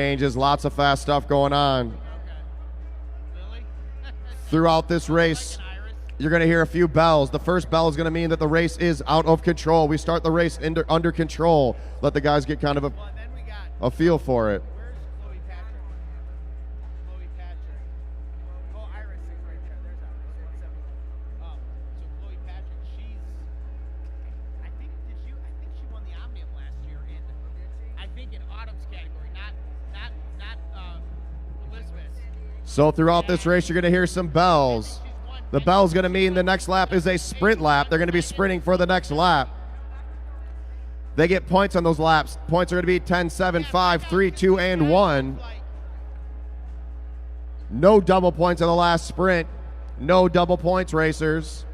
Changes, lots of fast stuff going on. Throughout this race, you're going to hear a few bells. The first bell is going to mean that the race is out of control. We start the race under control. Let the guys get kind of a feel for it. So throughout this race, you're going to hear some bells. The bell's going to mean the next lap is a sprint lap. They're going to be sprinting for the next lap. They get points on those laps. Points are going to be 10, 7, 5, 3, 2, and 1. No double points on the last sprint. No double points, racers.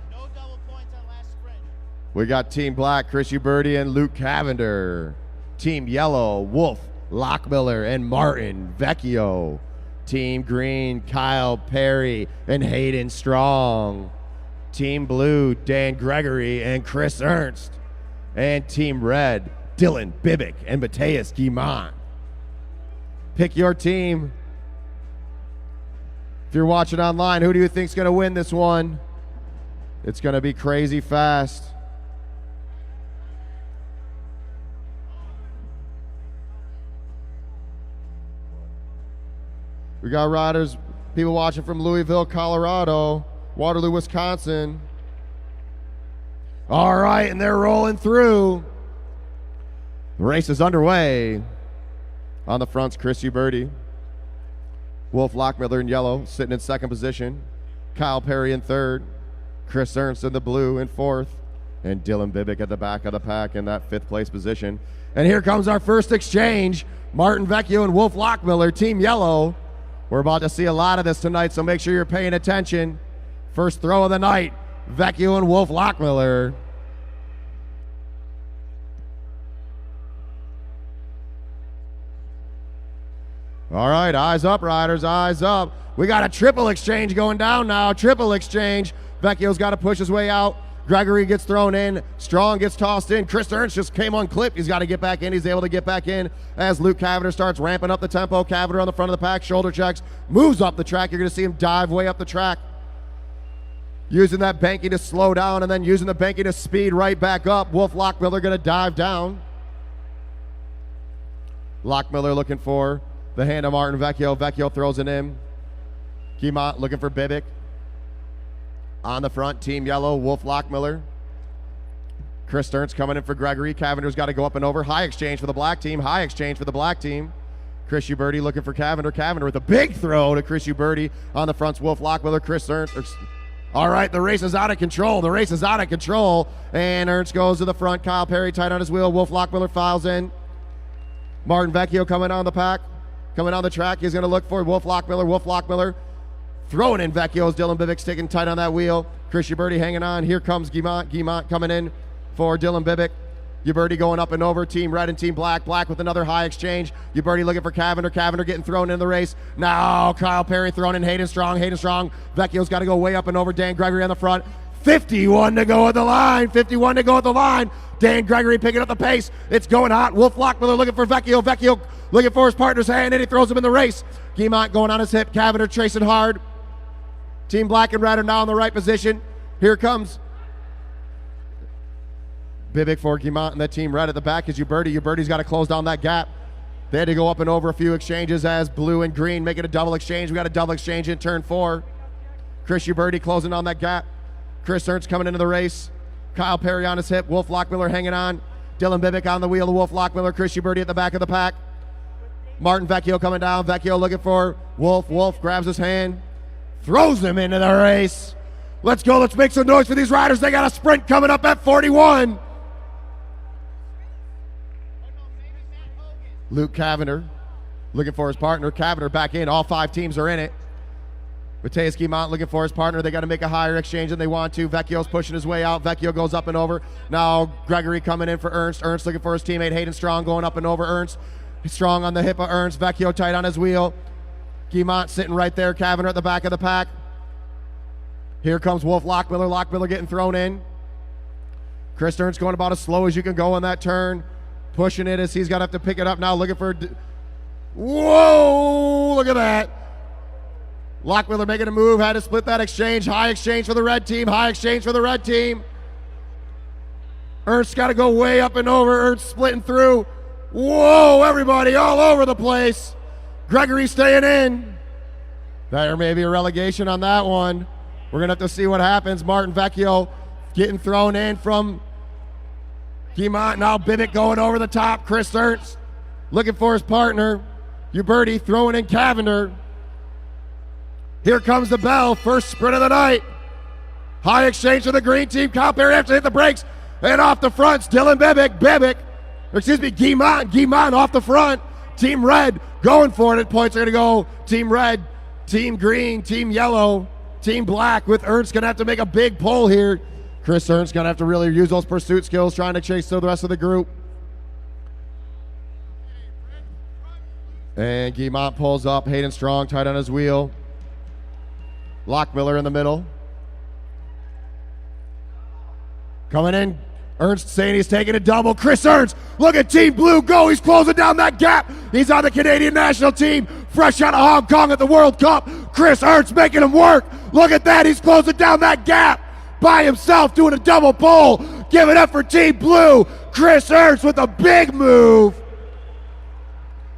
No double points on last sprint. We got Team Black, Chris Uberti and Luke Cavender. Team Yellow, Wolf, Lockmiller, and Martin Vecchio. Team Green, Kyle Perry and Hayden Strong. Team Blue, Dan Gregory and Chris Ernst. And Team Red, Dylan Bibic and Mathias Guillemette. Pick your team. If you're watching online, who do you think's going to win this one? It's going to be crazy fast. We got riders, people watching from Louisville, Colorado, Waterloo, Wisconsin. All right, and they're rolling through. The race is underway. On the fronts, Chris Uberti. Wolf Lockmiller in yellow, sitting in second position. Kyle Perry in third. Chris Ernst in the blue in fourth. And Dylan Bibic at the back of the pack in that fifth place position. And here comes our first exchange. Martin Vecchio and Wolf Lockmiller, Team Yellow. We're about to see a lot of this tonight, so make sure you're paying attention. First throw of the night, Vecchio and Wolf Lockmiller. All right, eyes up, riders, eyes up. We got a triple exchange going down now, triple exchange. Vecchio's got to push his way out. Gregory gets thrown in. Strong gets tossed in. Chris Ernst just came unclipped. He's got to get back in. He's able to get back in as Luke Cavender starts ramping up the tempo. Cavender on the front of the pack, shoulder checks, moves up the track. You're going to see him dive way up the track. Using that banking to slow down and then using the banking to speed right back up. Wolf Lockmiller going to dive down. Lockmiller looking for the hand of Martin Vecchio. Vecchio throws it in. Guillemette looking for Bibic. On the front, Team Yellow, Wolf Lockmiller. Chris Ernst coming in for Gregory. Cavender's got to go up and over. High exchange for the black team. High exchange for the black team. Chris Uberti looking for Cavender. Cavender with a big throw to Chris Uberti. On the front's Wolf Lockmiller. Chris Ernst. All right, the race is out of control. The race is out of control. And Ernst goes to the front. Kyle Perry tight on his wheel. Wolf Lockmiller files in. Martin Vecchio coming on the pack. Coming on the track. He's going to look for Wolf Lockmiller. Wolf Lockmiller. Throwing in Vecchio's Dylan Bibic sticking tight on that wheel. Chris Uberti hanging on. Here comes Guillemette. Guillemette coming in for Dylan Bibic. Uberti going up and over. Team Red and Team Black. Black with another high exchange. Uberti looking for Cavender. Cavender getting thrown in the race. Now Kyle Perry throwing in Hayden Strong. Hayden Strong. Vecchio's got to go way up and over. Dan Gregory on the front. 51 to go at the line. 51 to go at the line. Dan Gregory picking up the pace. It's going hot. Wolf Lockmiller looking for Vecchio. Vecchio looking for his partner's hand and he throws him in the race. Guillemette going on his hip. Cavender chasing hard. Team Black and Red are now in the right position. Here comes Bibic for Guillemette and the Team Red at the back is Uberti. Uberti's got to close down that gap. They had to go up and over a few exchanges as Blue and Green making a double exchange. We got a double exchange in turn 4. Chris Uberti closing on that gap. Chris Ernst coming into the race. Kyle Perry on his hip. Wolf Lockmiller hanging on. Dylan Bibic on the wheel of Wolf Lockmiller. Chris Uberti at the back of the pack. Martin Vecchio coming down. Vecchio looking for Wolf. Wolf grabs his hand. Throws him into the race. Let's go. Let's make some noise for these riders. They got a sprint coming up at 41. Luke Cavender looking for his partner. Cavender back in. All 5 teams are in it. Mathias Guillemette looking for his partner. They got to make a higher exchange than they want to. Vecchio's pushing his way out. Vecchio goes up and over. Now Gregory coming in for Ernst. Ernst looking for his teammate Hayden Strong going up and over Ernst. Strong on the hip of Ernst. Vecchio tight on his wheel. Guillemette sitting right there. Cavender at the back of the pack. Here comes Wolf Lockmiller. Lockmiller getting thrown in. Chris Ernst going about as slow as you can go on that turn. Pushing it as he's got to have to pick it up now. Looking for Whoa, look at that. Lockmiller making a move, had to split that exchange. High exchange for the red team, high exchange for the red team. Ernst got to go way up and over. Ernst splitting through. Whoa, everybody all over the place. Gregory staying in. There may be a relegation on that one. We're going to have to see what happens. Martin Vecchio getting thrown in from Guillemette. Now Bibic going over the top. Chris Ernst looking for his partner. Uberti throwing in Cavender. Here comes the bell. First sprint of the night. High exchange for the green team. Kyle Perry has to hit the brakes. And off the fronts, Dylan Bibic. Guillemette off the front. Team red going for it. Points are going to go team red, team green, team yellow, team black, with Ernst going to have to make a big pull here. Chris Ernst going to have to really use those pursuit skills trying to chase the rest of the group. And Guillemette pulls up. Hayden Strong tight on his wheel. Lockmiller in the middle. Coming in. Ernst saying he's taking a double. Chris Ernst, look at Team Blue go. He's closing down that gap. He's on the Canadian national team, fresh out of Hong Kong at the World Cup. Chris Ernst making him work. Look at that. He's closing down that gap by himself, doing a double pull. Give it up for Team Blue. Chris Ernst with a big move.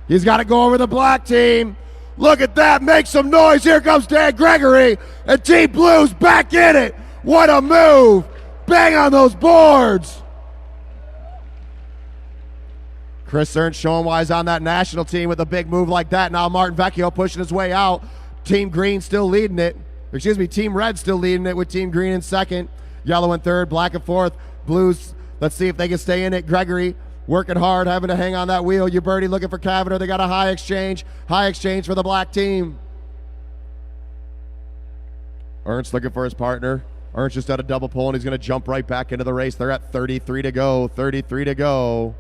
He's got to go over the black team. Look at that. Make some noise. Here comes Dan Gregory. And Team Blue's back in it. What a move. Bang on those boards. Chris Ernst showing why he's on that national team with a big move like that. Now Martin Vecchio pushing his way out. Team Green still leading it. Team Red still leading it with Team Green in second. Yellow in third, black in fourth. Blues, let's see if they can stay in it. Gregory working hard, having to hang on that wheel. Uberti looking for Cavender. They got a high exchange. High exchange for the black team. Ernst looking for his partner. Ernst just had a double pull, and he's going to jump right back into the race. They're at 33 to go. 33 to go.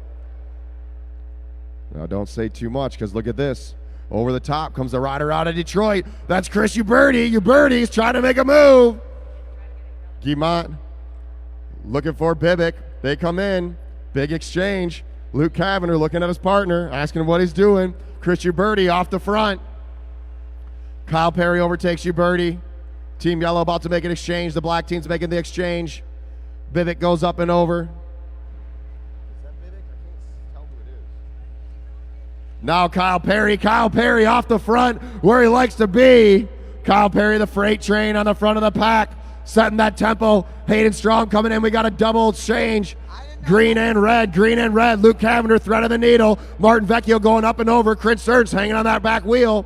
Now, don't say too much, because look at this. Over the top comes the rider out of Detroit. That's Chris Uberti. Uberti's trying to make a move. Guillemette looking for Bibic. They come in. Big exchange. Luke Cavender looking at his partner, asking him what he's doing. Chris Uberti off the front. Kyle Perry overtakes Uberti. Team Yellow about to make an exchange. The black team's making the exchange. Bibic goes up and over. Is that Bibic? I can't tell who it is. Now Kyle Perry off the front where he likes to be. Kyle Perry, the freight train on the front of the pack, setting that tempo. Hayden Strong coming in. We got a double exchange. Green and red. Luke Cavender threading the needle. Martin Vecchio going up and over. Chris Ernst hanging on that back wheel.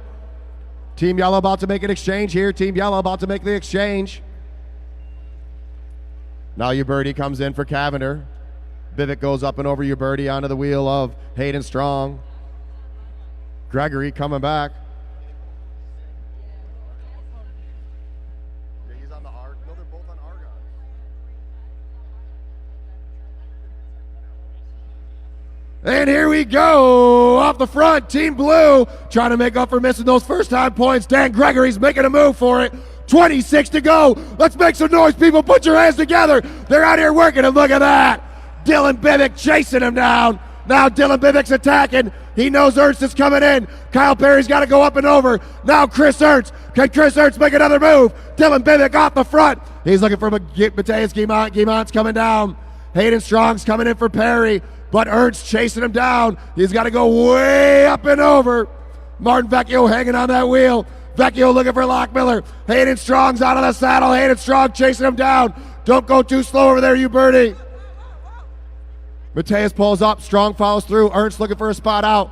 Team Yellow about to make an exchange here. Team Yellow about to make the exchange. Now Uberti comes in for Cavender. Bibic goes up and over Uberti onto the wheel of Hayden Strong. Gregory coming back. Yeah, he's on the Arg. No, they're both on Argon. And here we go. Off the front, Team Blue trying to make up for missing those first time points. Dan Gregory's making a move for it. 26 to go. Let's make some noise, people. Put your hands together. They're out here working, and look at that. Dylan Bibic chasing him down. Now Dylan Bibic's attacking. He knows Ernst is coming in. Kyle Perry's got to go up and over. Now Chris Ernst. Can Chris Ernst make another move? Dylan Bibic off the front. He's looking for Mathias Guillemette. Guillemette's coming down. Hayden Strong's coming in for Perry. But Ernst chasing him down. He's got to go way up and over. Martin Vecchio hanging on that wheel. Vecchio looking for Lockmiller. Hayden Strong's out of the saddle. Hayden Strong chasing him down. Don't go too slow over there, Uberti. Mathias pulls up. Strong follows through. Ernst looking for a spot out.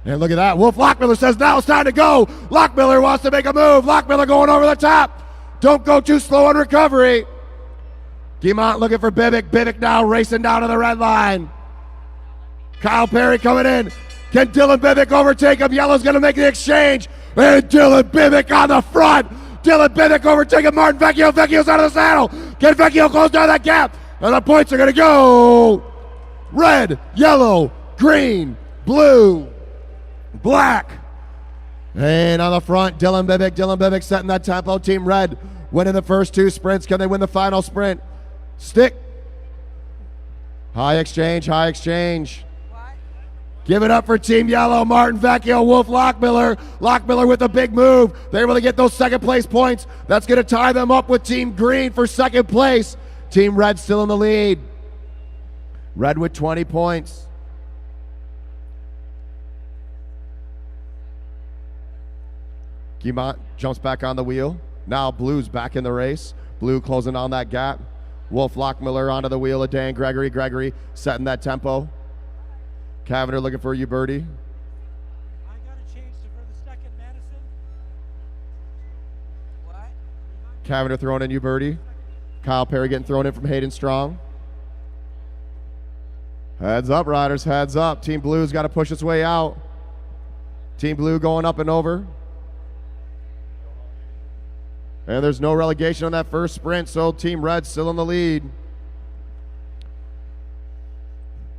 And look at that. Wolf Lockmiller says now it's time to go. Lockmiller wants to make a move. Lockmiller going over the top. Don't go too slow on recovery. Guillemette looking for Bibic. Bibic now racing down to the red line. Kyle Perry coming in. Can Dylan Bibic overtake him? Yellow's going to make the exchange. And Dylan Bibic on the front. Dylan Bibic overtaking Martin Vecchio. Vecchio's out of the saddle. Can Vecchio close down that gap? And the points are going to go red, yellow, green, blue, black. And on the front, Dylan Bibic. Dylan Bibic setting that tempo. Team Red winning the first two sprints. Can they win the final sprint? Stick. High exchange. Give it up for Team Yellow, Martin Vecchio, Wolf Lockmiller. Lockmiller with a big move. They're able to get those second place points. That's going to tie them up with Team Green for second place. Team Red still in the lead. Red with 20 points. Guillemette jumps back on the wheel. Now Blue's back in the race. Blue closing on that gap. Wolf Lockmiller onto the wheel of Dan Gregory. Gregory setting that tempo. Cavender looking for you, Birdie. I got to change for the second, Madison. What? Cavender throwing in you, Birdie. Kyle Perry getting thrown in from Hayden Strong. Heads up, riders, heads up. Team Blue's got to push its way out. Team Blue going up and over. And there's no relegation on that first sprint, so Team Red still in the lead.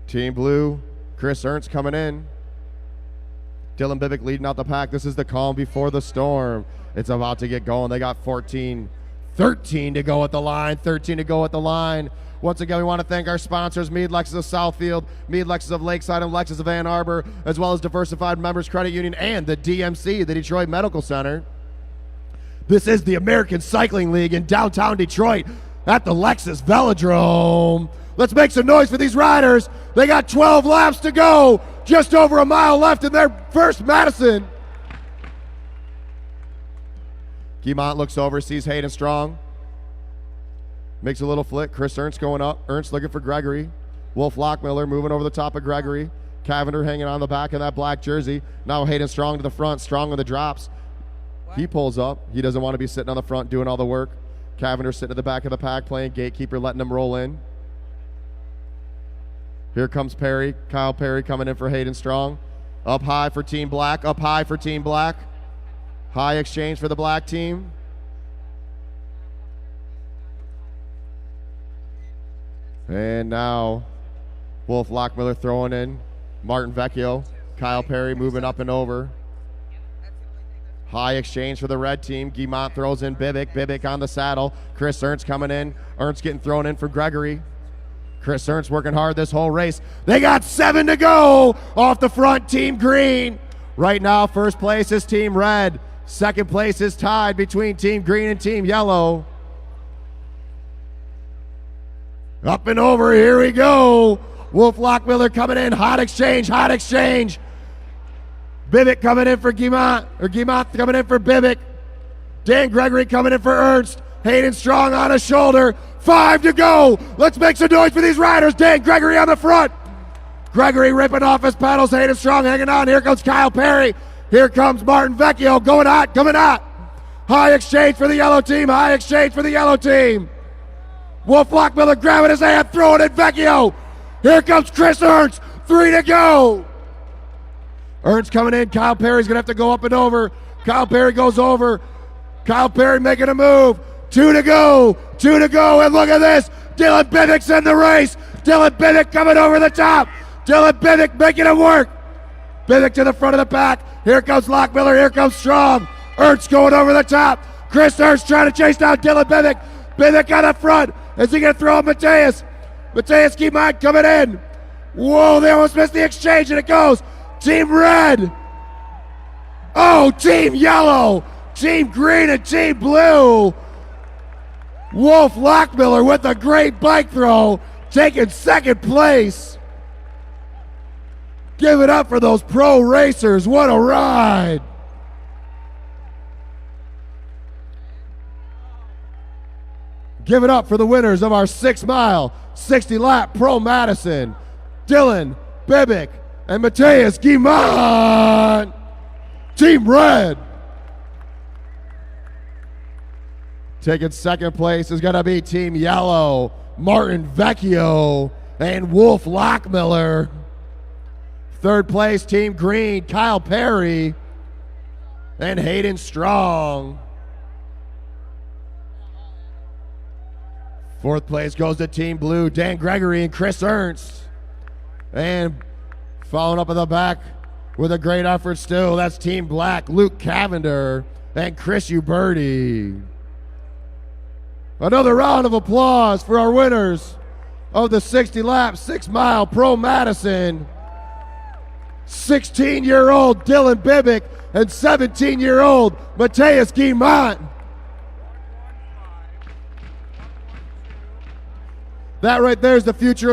Team Blue, Chris Ernst coming in. Dylan Bibic leading out the pack. This is the calm before the storm. It's about to get going. They got 13 to go at the line, 13 to go at the line. Once again, we want to thank our sponsors, Mead Lexus of Southfield, Mead Lexus of Lakeside, and Lexus of Ann Arbor, as well as Diversified Members Credit Union and the DMC, the Detroit Medical Center. This is the American Cycling League in downtown Detroit at the Lexus Velodrome. Let's make some noise for these riders. They got 12 laps to go, just over a mile left in their first Madison. Guillemette looks over, sees Hayden Strong. Makes a little flick. Chris Ernst going up. Ernst looking for Gregory. Wolf Lockmiller moving over the top of Gregory. Cavender hanging on the back of that black jersey. Now Hayden Strong to the front. Strong with the drops. He pulls up. He doesn't want to be sitting on the front doing all the work. Cavender sitting at the back of the pack playing gatekeeper, letting them roll in. Here comes Perry. Kyle Perry coming in for Hayden Strong. Up high for Team Black. Up high for Team Black. High exchange for the black team. And now Wolf Lockmiller throwing in. Martin Vecchio. Kyle Perry moving up and over. High exchange for the red team. Guillemette throws in Bibic. Bibic on the saddle. Chris Ernst coming in. Ernst getting thrown in for Gregory. Chris Ernst working hard this whole race. They got 7 to go off the front, Team Green. Right now, first place is Team Red. Second place is tied between Team Green and Team Yellow. Up and over, here we go. Wolf Lockmiller coming in. Hot exchange, hot exchange. Bibic coming in for Guillemette, or Guillemette coming in for Bibic. Dan Gregory coming in for Ernst. Hayden Strong on his shoulder. 5 to go. Let's make some noise for these riders. Dan Gregory on the front. Gregory ripping off his pedals. Hayden Strong hanging on. Here comes Kyle Perry. Here comes Martin Vecchio going hot, coming hot. High exchange for the yellow team. High exchange for the yellow team. Wolf Lockmiller grabbing his hand, throwing it Vecchio. Here comes Chris Ernst. 3 to go. Ernst coming in. Kyle Perry's going to have to go up and over. Kyle Perry goes over. Kyle Perry making a move. 2 to go. 2 to go. And look at this. Dylan Bibic's in the race. Dylan Bibic coming over the top. Dylan Bibic making it work. Bibic to the front of the pack. Here comes Lockmiller. Here comes Strong. Ernst going over the top. Chris Ernst trying to chase down Dylan Bibic. Bibic on the front. Is he going to throw Mathias? Mathias Guillemette coming in. Whoa, they almost missed the exchange, and it goes. Team Red. Oh, Team Yellow. Team Green and Team Blue. Wolf Lockmiller with a great bike throw, taking second place. Give it up for those pro racers. What a ride. Give it up for the winners of our 6-mile, 60-lap Pro Madison, Dylan Bibic and Mathias Guillemette. Team Red. Taking second place is going to be Team Yellow, Martin Vecchio and Wolf Lockmiller. Third place, Team Green, Kyle Perry and Hayden Strong. Fourth place goes to Team Blue, Dan Gregory and Chris Ernst. And following up in the back with a great effort still, that's Team Black, Luke Cavender and Chris Uberti. Another round of applause for our winners of the 60-lap, 6-mile Pro Madison. 16-year-old Dylan Bibic and 17-year-old Mathias Guillemette. That right there is the future of